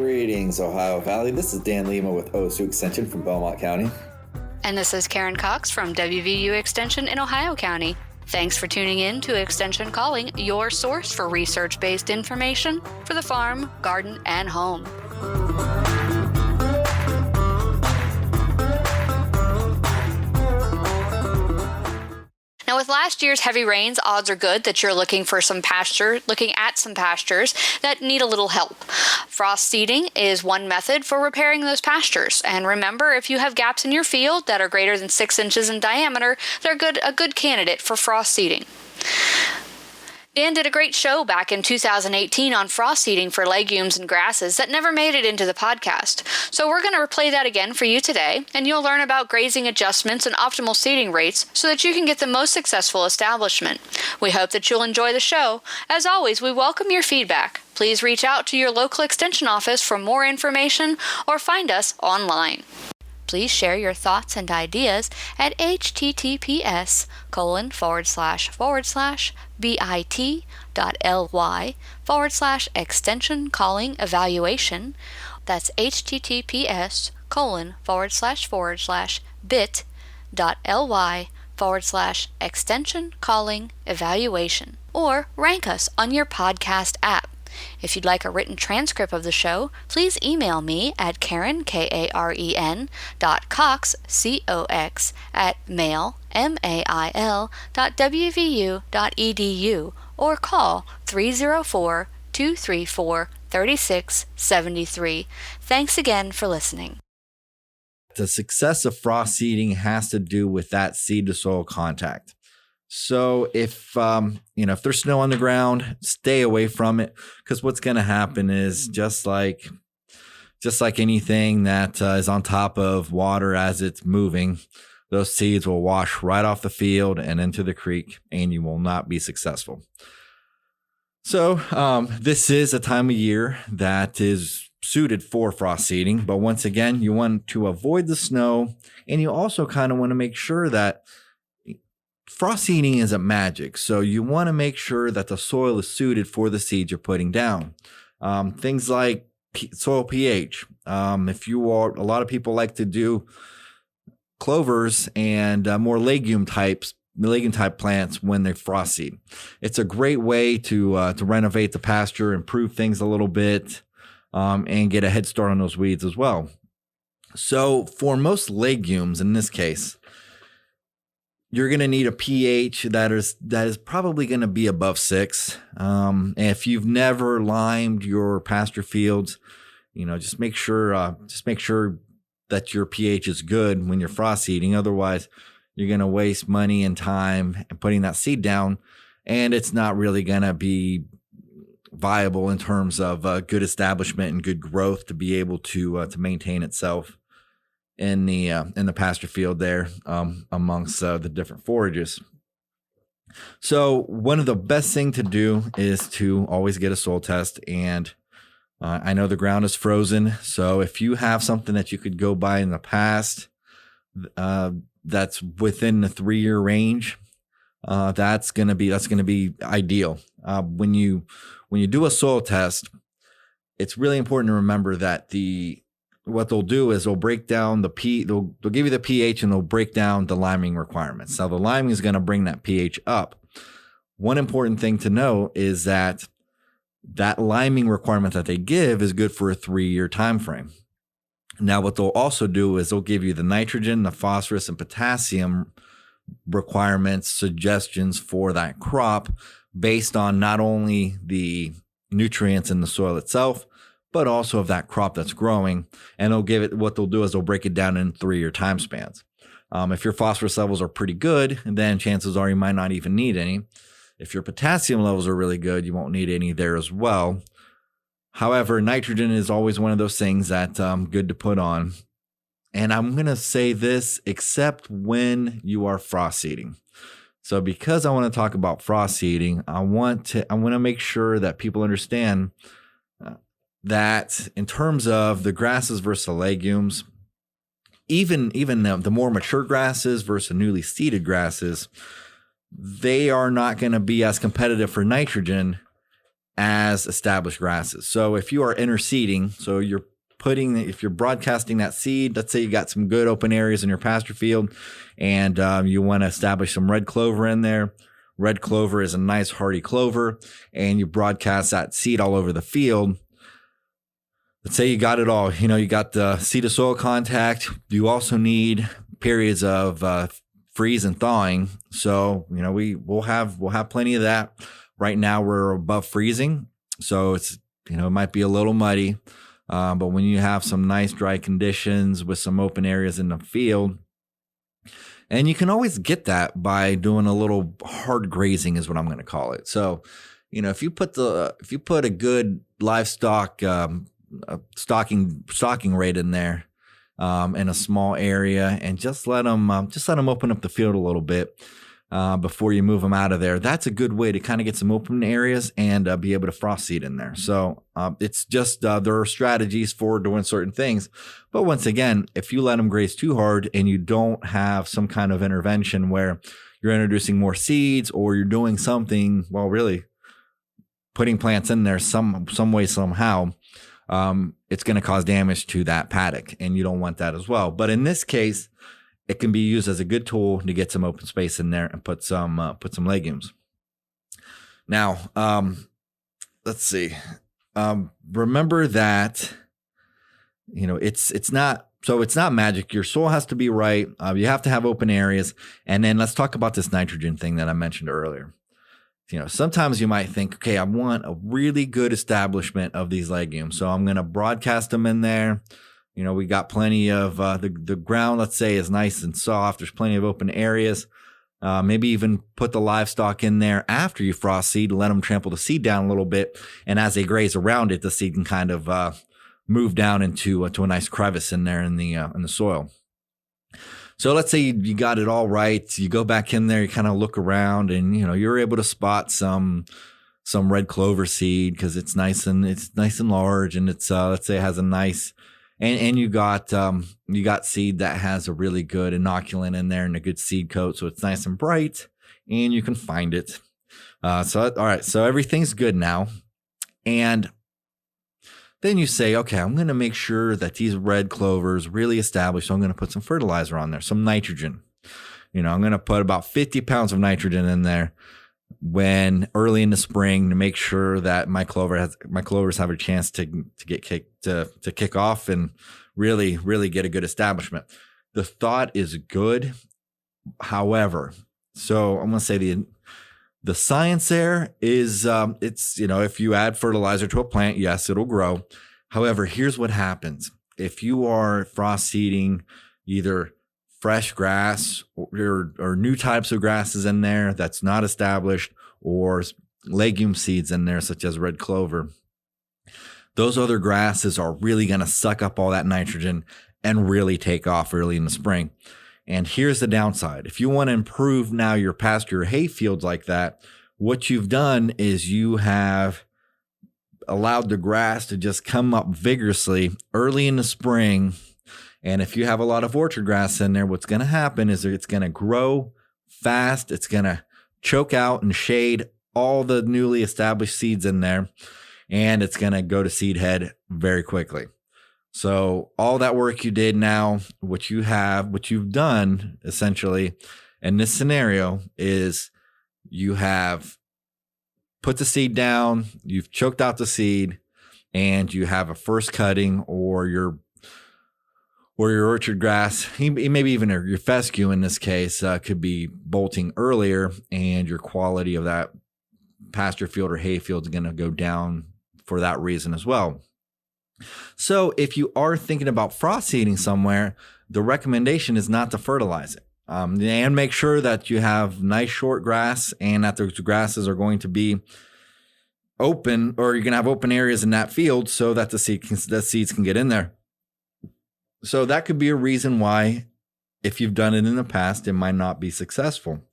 Greetings, Ohio Valley. This is Dan Lima with OSU Extension from Belmont County. And this is Karen Cox from WVU Extension in Ohio County. Thanks for tuning in to Extension Calling, your source for research-based information for the farm, garden, and home. Now, with last year's heavy rains, odds are good that you're looking at some pastures that need a little help. Frost seeding is one method for repairing those pastures. And remember, if you have gaps in your field that are greater than 6 inches in diameter, they're a good candidate for frost seeding. Dan did a great show back in 2018 on frost seeding for legumes and grasses that never made it into the podcast. So we're going to replay that again for you today, and you'll learn about grazing adjustments and optimal seeding rates so that you can get the most successful establishment. We hope that you'll enjoy the show. As always, we welcome your feedback. Please reach out to your local extension office for more information or find us online. Please share your thoughts and ideas at https://bit.ly/extension calling evaluation. That's https://bit.ly/extension calling evaluation. Or rank us on your podcast app. If you'd like a written transcript of the show, please email me at Karen, Karen, .cox, COX, mail.wvu.edu or call 304-234-3673. Thanks again for listening. The success of frost seeding has to do with that seed to soil contact. So if there's snow on the ground, stay away from it, because what's going to happen is just like anything that is on top of water as it's moving, those seeds will wash right off the field and into the creek, and you will not be successful. So this is a time of year that is suited for frost seeding, but once again, you want to avoid the snow, and you also kind of want to make sure that frost seeding isn't magic, so you want to make sure that the soil is suited for the seeds you're putting down. Things like soil pH. A lot of people like to do clovers and more legume type plants when they frost seed. It's a great way to renovate the pasture, improve things a little bit, and get a head start on those weeds as well. So for most legumes, in this case, you're going to need a pH that is probably going to be above 6. And if you've never limed your pasture fields, just make sure that your pH is good when you're frost seeding. Otherwise, you're going to waste money and time and putting that seed down, and it's not really going to be viable in terms of good establishment and good growth to be able to maintain itself in the pasture field there, amongst the different forages. So one of the best thing to do is to always get a soil test. And I know the ground is frozen, so if you have something that you could go by in the past that's within the 3-year range, that's gonna be ideal. When you do a soil test, it's really important to remember that what they'll do is they'll break down they'll give you the pH, and they'll break down the liming requirements. Now the liming is going to bring that pH up. One important thing to know is that liming requirement that they give is good for a 3-year time frame. Now what they'll also do is they'll give you the nitrogen, the phosphorus, and potassium requirements, suggestions for that crop based on not only the nutrients in the soil itself, but also of that crop that's growing. And what they'll do is they'll break it down in 3-year time spans. If your phosphorus levels are pretty good, then chances are you might not even need any. If your potassium levels are really good, you won't need any there as well. However, nitrogen is always one of those things that good to put on. And I'm going to say this, except when you are frost seeding. So because I want to talk about frost seeding, I want to make sure that people understand that in terms of the grasses versus the legumes, even the more mature grasses versus newly seeded grasses, they are not going to be as competitive for nitrogen as established grasses. So if you are interseeding, so if you're broadcasting that seed, let's say you got some good open areas in your pasture field and you want to establish some red clover in there. Red clover is a nice hardy clover, and you broadcast that seed all over the field. Let's say you got it all. You got the seed to soil contact. You also need periods of freeze and thawing. So, we'll have plenty of that. Right now we're above freezing. So it's, it might be a little muddy. But when you have some nice dry conditions with some open areas in the field, and you can always get that by doing a little hard grazing is what I'm going to call it. So, if you put a good livestock stocking rate in there in a small area, and just let them open up the field a little bit before you move them out of there. That's a good way to kind of get some open areas and be able to frost seed in there. So it's just there are strategies for doing certain things. But once again, if you let them graze too hard and you don't have some kind of intervention where you're introducing more seeds or you're doing something, well, really putting plants in there some way, somehow, it's going to cause damage to that paddock, and you don't want that as well. But in this case, it can be used as a good tool to get some open space in there and put some legumes. Now, let's see. Remember that it's not magic. Your soil has to be right. You have to have open areas, and then let's talk about this nitrogen thing that I mentioned earlier. Sometimes you might think, okay, I want a really good establishment of these legumes, so I'm going to broadcast them in there. We got plenty of the ground, let's say, is nice and soft. There's plenty of open areas. Maybe even put the livestock in there after you frost seed, let them trample the seed down a little bit. And as they graze around it, the seed can kind of move down into a nice crevice in there in the soil. So let's say you got it all right. You go back in there, you kind of look around, and you're able to spot some red clover seed because it's nice and large, and it's let's say it has a nice. And you got seed that has a really good inoculant in there and a good seed coat, so it's nice and bright, and you can find it. All right, so everything's good now, and then you say, okay, I'm going to make sure that these red clovers really establish. So I'm going to put some fertilizer on there, some nitrogen. I'm going to put about 50 pounds of nitrogen in there when early in the spring to make sure that my clovers have a chance to kick off and really get a good establishment. The thought is good. However, so I'm going to say the science there is it's if you add fertilizer to a plant, yes, it'll grow. However, here's what happens. If you are frost seeding either fresh grass or new types of grasses in there that's not established, or legume seeds in there such as red clover, those other grasses are really going to suck up all that nitrogen and really take off early in the spring. And here's the downside. If you want to improve now your pasture or hay fields like that, what you've done is you have allowed the grass to just come up vigorously early in the spring. And if you have a lot of orchard grass in there, what's going to happen is it's going to grow fast. It's going to choke out and shade all the newly established seeds in there, and it's going to go to seed head very quickly. So all that work you did now, what you've done essentially in this scenario is you have put the seed down, you've choked out the seed, and you have a first cutting or your orchard grass, maybe even your fescue in this case, could be bolting earlier, and your quality of that pasture field or hay field is going to go down for that reason as well. So if you are thinking about frost seeding somewhere, the recommendation is not to fertilize it. And make sure that you have nice short grass and that those grasses are going to be open, or you're going to have open areas in that field so that the seeds can get in there. So that could be a reason why, if you've done it in the past, it might not be successful.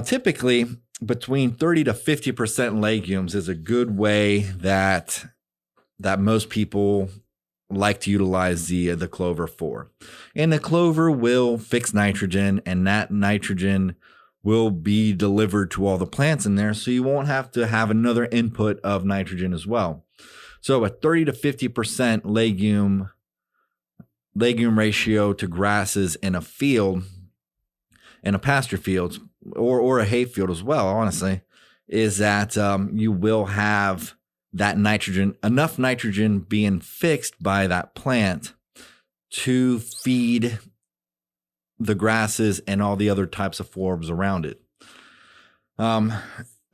Typically, between 30 to 50% legumes is a good way that most people like to utilize the clover for. And the clover will fix nitrogen, and that nitrogen will be delivered to all the plants in there. So you won't have to have another input of nitrogen as well. So a 30 to 50% legume ratio to grasses in a field, in a pasture field, or a hay field as well, honestly, is that you will have that nitrogen, enough nitrogen being fixed by that plant to feed the grasses and all the other types of forbs around it.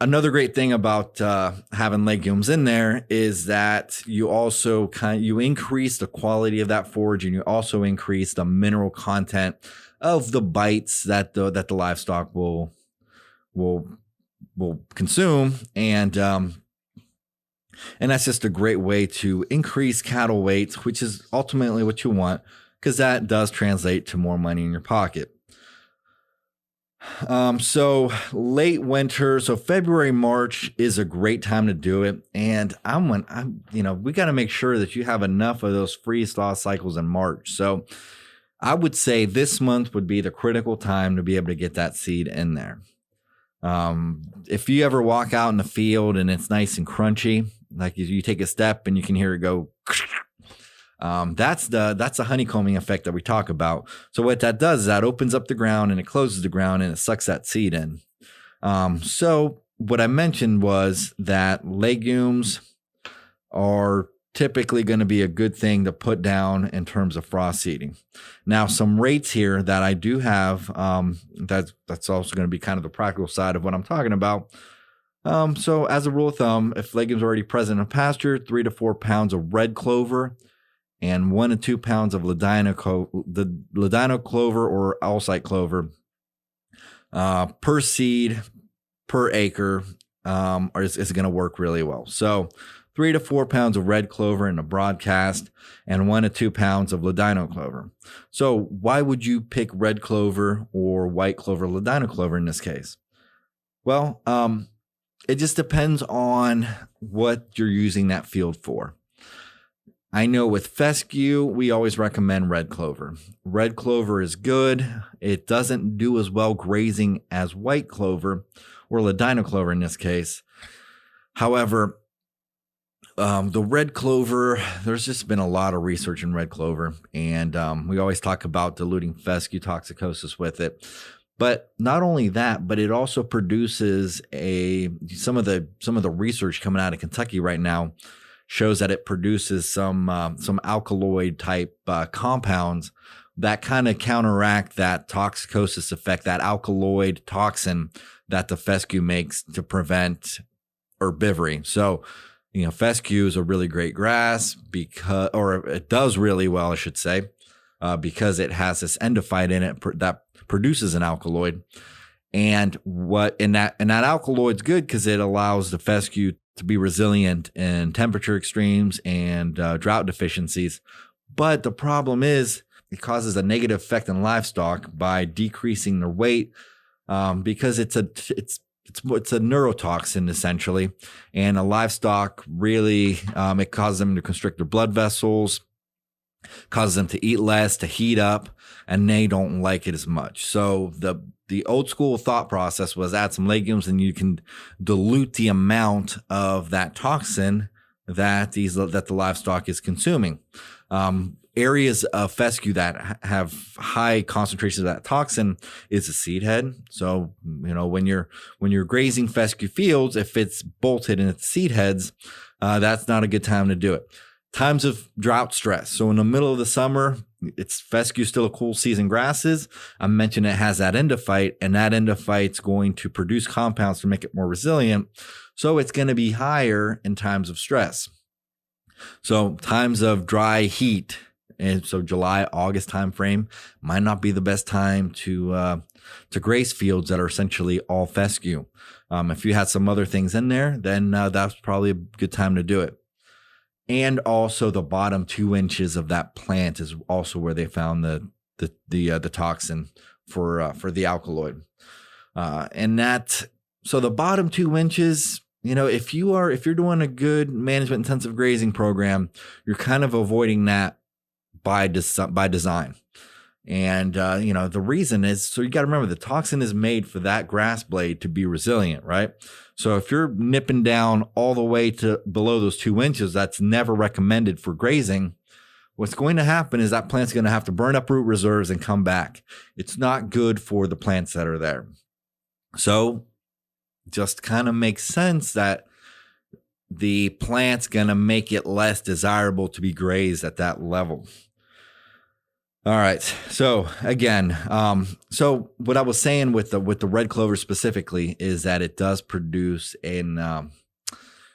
Another great thing about having legumes in there is that you also you increase the quality of that forage, and you also increase the mineral content of the bites that the livestock will consume, and that's just a great way to increase cattle weight, which is ultimately what you want, because that does translate to more money in your pocket. So late winter, so February, March is a great time to do it. And we got to make sure that you have enough of those freeze-thaw cycles in March. So I would say this month would be the critical time to be able to get that seed in there. If you ever walk out in the field and it's nice and crunchy, like you take a step and you can hear it go, that's the honeycombing effect that we talk about. So what that does is that opens up the ground and it closes the ground and it sucks that seed in. So what I mentioned was that legumes are typically going to be a good thing to put down in terms of frost seeding. Now, some rates here that I do have, that's also going to be kind of the practical side of what I'm talking about. So as a rule of thumb, if legumes are already present in a pasture, 3 to 4 pounds of red clover and 1 to 2 pounds of ladino clover or Alsite clover per seed per acre is going to work really well. So 3 to 4 pounds of red clover in a broadcast and 1 to 2 pounds of ladino clover. So why would you pick red clover or white clover, ladino clover in this case? Well, it just depends on what you're using that field for. I know with fescue, we always recommend red clover. Red clover is good. It doesn't do as well grazing as white clover or ladino clover in this case. However, the red clover, there's just been a lot of research in red clover, and we always talk about diluting fescue toxicosis with it. But not only that, but it also produces some of the research coming out of Kentucky right now shows that it produces some alkaloid type compounds that kind of counteract that toxicosis effect, that alkaloid toxin that the fescue makes to prevent herbivory. So, fescue is a really great grass or it does really well, I should say, because it has this endophyte in it that produces an alkaloid. And that alkaloid's good because it allows the fescue to be resilient in temperature extremes and drought deficiencies. But the problem is it causes a negative effect on livestock by decreasing their weight because it's a neurotoxin essentially, and a livestock really it causes them to constrict their blood vessels, causes them to eat less, to heat up, and they don't like it as much. So the old school thought process was add some legumes and you can dilute the amount of that toxin that the livestock is consuming. Areas of fescue that have high concentrations of that toxin is the seed head. So, when you're grazing fescue fields, if it's bolted in its seed heads, that's not a good time to do it. Times of drought stress. So in the middle of the summer, it's fescue still a cool season grasses. I mentioned it has that endophyte, and that endophyte's going to produce compounds to make it more resilient. So it's going to be higher in times of stress. So times of dry heat, and so July, August timeframe might not be the best time to graze fields that are essentially all fescue. If you had some other things in there, then that's probably a good time to do it. And also the bottom 2 inches of that plant is also where they found the toxin for the alkaloid. So the bottom 2 inches, if you're doing a good management intensive grazing program, you're kind of avoiding that by design. And, the reason is, so you got to remember the toxin is made for that grass blade to be resilient, right? So if you're nipping down all the way to below those 2 inches, that's never recommended for grazing. What's going to happen is that plant's going to have to burn up root reserves and come back. It's not good for the plants that are there. So just kind of makes sense that the plant's going to make it less desirable to be grazed at that level. All right. So again, so what I was saying with the red clover specifically is that it does produce a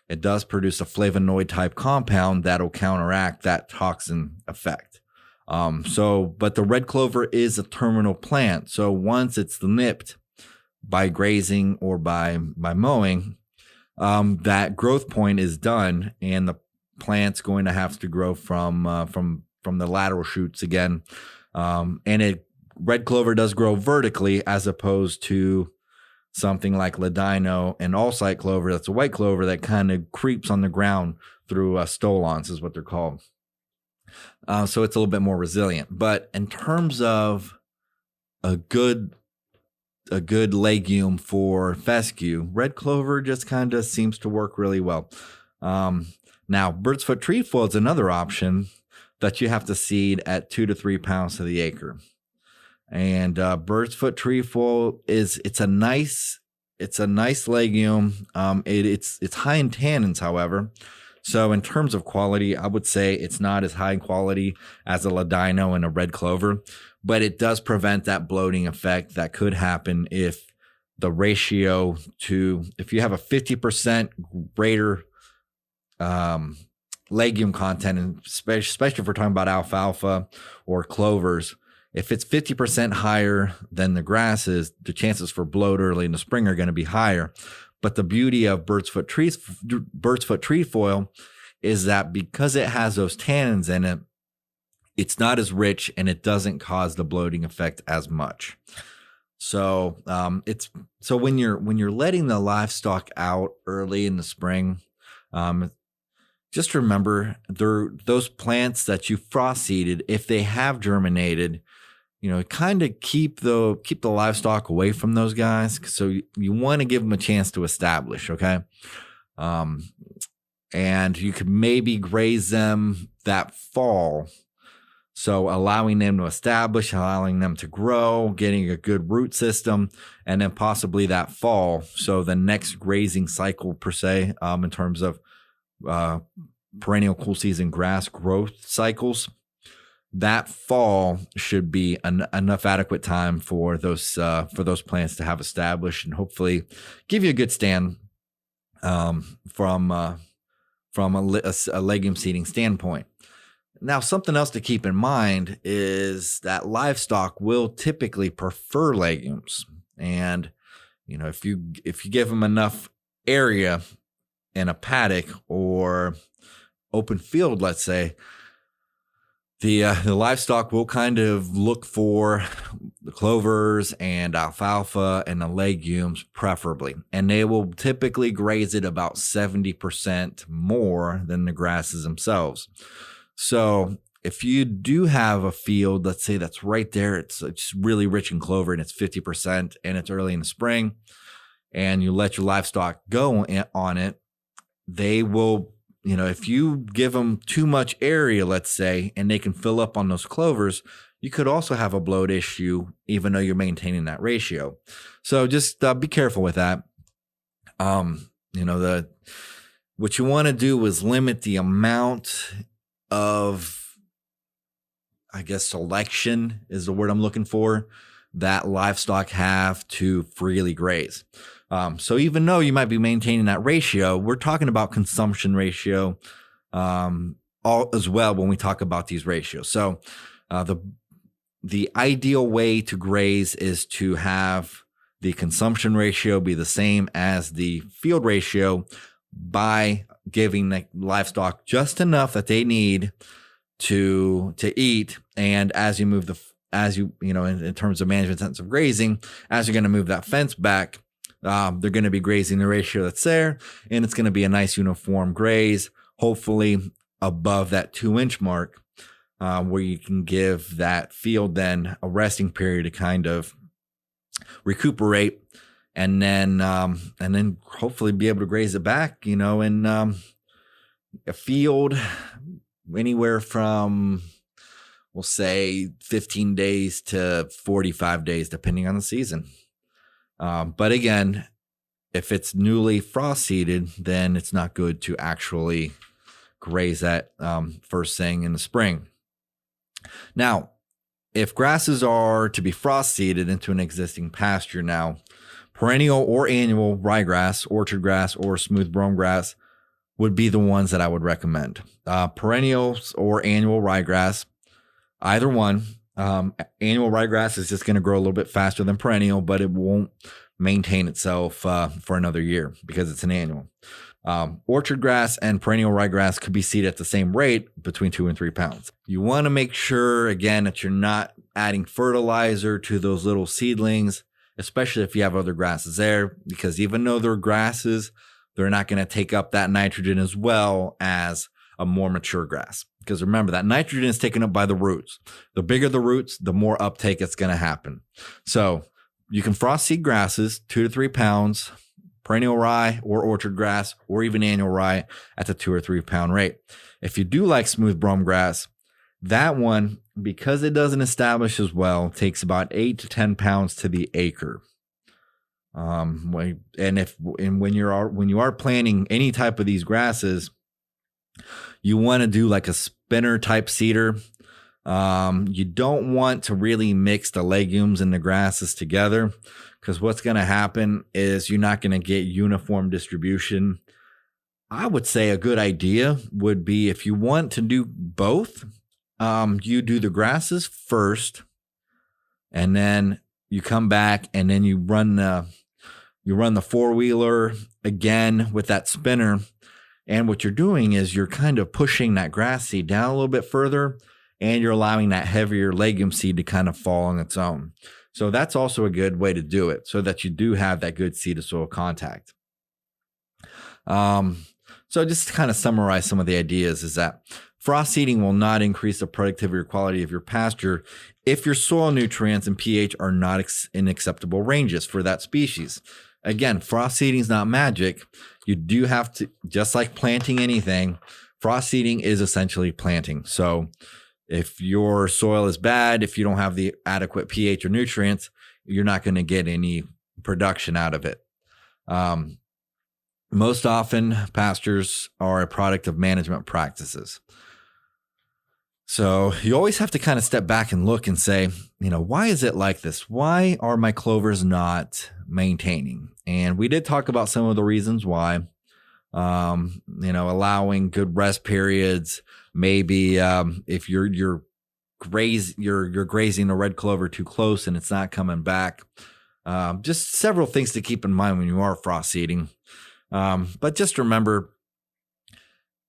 flavonoid type compound that'll counteract that toxin effect. But the red clover is a terminal plant. So once it's nipped by grazing or by mowing, that growth point is done, and the plant's going to have to grow from the lateral shoots again. Red clover does grow vertically as opposed to something like ladino and all-site clover. That's a white clover that kind of creeps on the ground through stolons is what they're called. So it's a little bit more resilient. But in terms of a good legume for fescue, red clover just kind of seems to work really well. Now, bird's foot trefoil is another option that you have to seed at 2 to 3 pounds to the acre. And bird's foot trefoil it's a nice legume. It's high in tannins, however. So in terms of quality, I would say it's not as high in quality as a ladino and a red clover, but it does prevent that bloating effect that could happen if the ratio if you have a 50% greater legume content, and especially if we're talking about alfalfa or clovers, if it's 50% higher than the grasses, the chances for bloat early in the spring are going to be higher. But the beauty of bird's foot trefoil is that because it has those tannins in it, it's not as rich and it doesn't cause the bloating effect as much. So when you're letting the livestock out early in the spring, just remember those plants that you frost seeded, if they have germinated, kind of keep the livestock away from those guys. So you want to give them a chance to establish, okay? And you could maybe graze them that fall. So allowing them to establish, allowing them to grow, getting a good root system, and then possibly that fall. So the next grazing cycle per se, in terms of perennial cool season grass growth cycles, that fall should be enough adequate time for those plants to have established and hopefully give you a good stand from a legume seeding standpoint. Now, something else to keep in mind is that livestock will typically prefer legumes, and if you give them enough area in a paddock or open field, let's say, the livestock will kind of look for the clovers and alfalfa and the legumes preferably, and they will typically graze it about 70% more than the grasses themselves. So if you do have a field, let's say that's right there, it's really rich in clover and it's 50% and it's early in the spring, and you let your livestock go on it, they will, if you give them too much area, let's say, and they can fill up on those clovers, you could also have a bloat issue, even though you're maintaining that ratio. So just be careful with that. What you want to do is limit the amount of, selection is the word I'm looking for, that livestock have to freely graze. So even though you might be maintaining that ratio, we're talking about consumption ratio all as well when we talk about these ratios. So the ideal way to graze is to have the consumption ratio be the same as the field ratio by giving the livestock just enough that they need to eat. And as you move in terms of management sense of grazing, as you're going to move that fence back, they're going to be grazing the ratio that's there, and it's going to be a nice uniform graze, hopefully above that 2-inch mark. where you can give that field then a resting period to kind of recuperate, and then hopefully be able to graze it back, in a field anywhere from, we'll say 15 days to 45 days, depending on the season. But again, if it's newly frost seeded, then it's not good to actually graze that first thing in the spring. Now, if grasses are to be frost seeded into an existing pasture now, perennial or annual ryegrass, orchard grass, or smooth brome grass would be the ones that I would recommend. Perennials or annual ryegrass, either one. Annual ryegrass is just going to grow a little bit faster than perennial, but it won't maintain itself for another year because it's an annual. Orchard grass and perennial ryegrass could be seeded at the same rate, between 2 and 3 pounds. You want to make sure, again, that you're not adding fertilizer to those little seedlings, especially if you have other grasses there, because even though they're grasses, they're not going to take up that nitrogen as well as a more mature grass. Because remember, that nitrogen is taken up by the roots. The bigger the roots, the more uptake it's going to happen. So you can frost seed grasses, 2 to 3 pounds, perennial rye or orchard grass, or even annual rye at the 2 or 3 pound rate. If you do like smooth brome grass, that one, because it doesn't establish as well, takes about 8 to 10 pounds to the acre. When you are planting any type of these grasses, you want to do like a spinner type seeder. You don't want to really mix the legumes and the grasses together, because what's going to happen is you're not going to get uniform distribution. I would say a good idea would be, if you want to do both, you do the grasses first, and then you come back and then you run the four-wheeler again with that spinner. And what you're doing is you're kind of pushing that grass seed down a little bit further, and you're allowing that heavier legume seed to kind of fall on its own. So that's also a good way to do it, so that you do have that good seed to soil contact. So just to kind of summarize some of the ideas is that frost seeding will not increase the productivity or quality of your pasture if your soil nutrients and pH are not in acceptable ranges for that species. Again, frost seeding is not magic. You do have to, just like planting anything, frost seeding is essentially planting. So if your soil is bad, if you don't have the adequate pH or nutrients, you're not going to get any production out of it. Most often, pastures are a product of management practices. So you always have to kind of step back and look and say, why is it like this? Why are my clovers not maintaining? And we did talk about some of the reasons why. Allowing good rest periods. Maybe if you're grazing the red clover too close and it's not coming back. Just several things to keep in mind when you are frost seeding. But just remember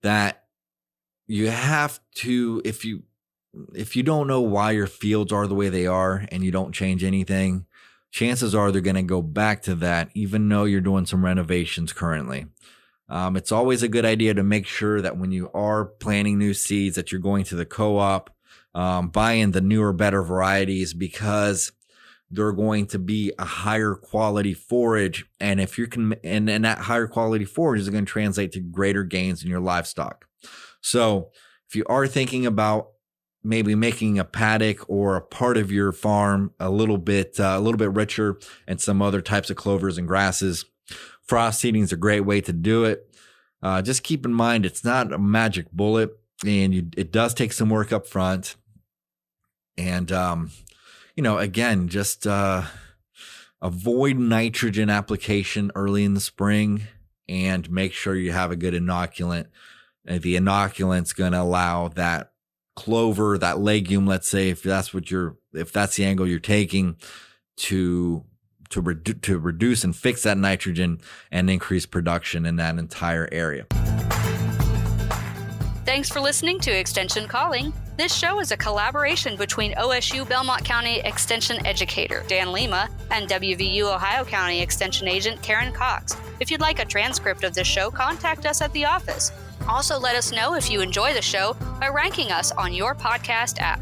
that you have to, if you don't know why your fields are the way they are and you don't change anything, chances are they're going to go back to that, even though you're doing some renovations currently. It's always a good idea to make sure that when you are planting new seeds that you're going to the co-op, buying the newer, better varieties, because they're going to be a higher quality forage. And if you can, and that higher quality forage is going to translate to greater gains in your livestock. So if you are thinking about maybe making a paddock or a part of your farm a little bit richer and some other types of clovers and grasses, frost seeding is a great way to do it. Just keep in mind, it's not a magic bullet, and it does take some work up front. And, again, just avoid nitrogen application early in the spring, and make sure you have a good inoculant. The inoculant's going to allow that clover, that legume, let's say, if that's the angle you're taking, to reduce and fix that nitrogen and increase production in that entire area. Thanks for listening to Extension Calling. This show is a collaboration between OSU Belmont County Extension Educator Dan Lima and WVU Ohio County Extension Agent Karen Cox. If you'd like a transcript of this show, contact us at the office. Also, let us know if you enjoy the show by ranking us on your podcast app.